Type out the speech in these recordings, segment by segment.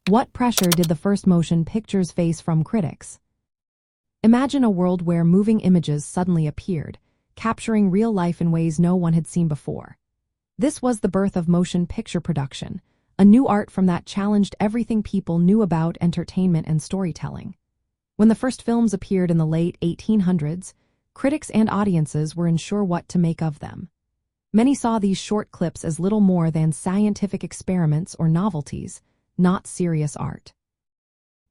What pressure did the first motion pictures face from critics? Imagine a world where moving images suddenly appeared, capturing real life in ways no one had seen before. This was the birth of motion picture production, a new art form that challenged everything people knew about entertainment and storytelling. When the first films appeared in the late 1800s, critics and audiences were unsure what to make of them. Many saw these short clips as little more than scientific experiments or novelties, not serious art.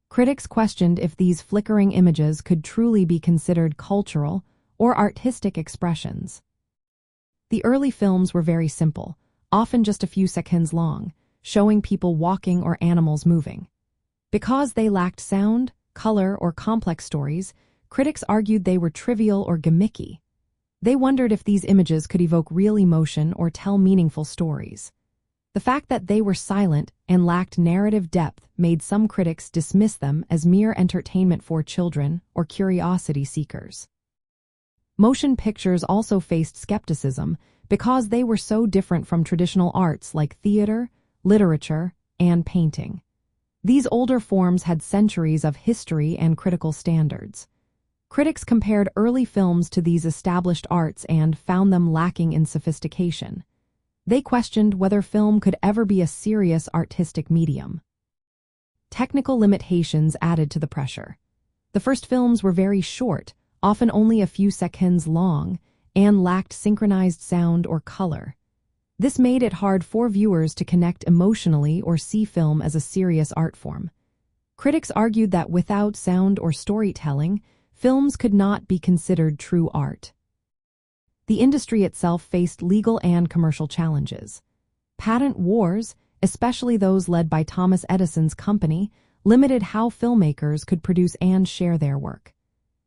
Critics questioned if these flickering images could truly be considered cultural or artistic expressions. The early films were very simple, often just a few seconds long, showing people walking or animals moving. Because they lacked sound, color, or complex stories, critics argued they were trivial or gimmicky. They wondered if these images could evoke real emotion or tell meaningful stories. The fact that they were silent and lacked narrative depth made some critics dismiss them as mere entertainment for children or curiosity seekers. Motion pictures also faced skepticism because they were so different from traditional arts like theater, literature, and painting. These older forms had centuries of history and critical standards. Critics compared early films to these established arts and found them lacking in sophistication. They questioned whether film could ever be a serious artistic medium. Technical limitations added to the pressure. The first films were very short, often only a few seconds long, and lacked synchronized sound or color. This made it hard for viewers to connect emotionally or see film as a serious art form. Critics argued that without sound or storytelling, films could not be considered true art. The industry itself faced legal and commercial challenges. Patent wars, especially those led by Thomas Edison's company, limited how filmmakers could produce and share their work.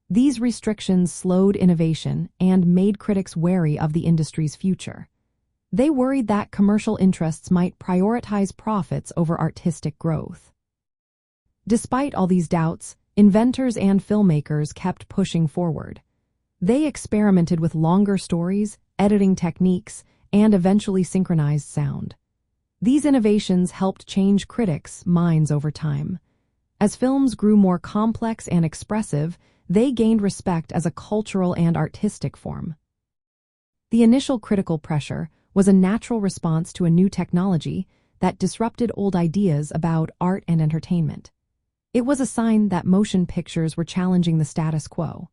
These restrictions slowed innovation and made critics wary of the industry's future. They worried that commercial interests might prioritize profits over artistic growth. Despite all these doubts, inventors and filmmakers kept pushing forward. They experimented with longer stories, editing techniques, and eventually synchronized sound. These innovations helped change critics' minds over time. As films grew more complex and expressive, they gained respect as a cultural and artistic form. The initial critical pressure was a natural response to a new technology that disrupted old ideas about art and entertainment. It was a sign that motion pictures were challenging the status quo.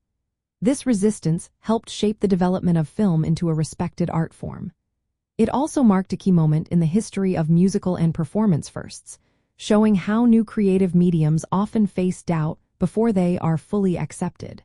This resistance helped shape the development of film into a respected art form. It also marked a key moment in the history of musical and performance firsts, showing how new creative mediums often face doubt before they are fully accepted.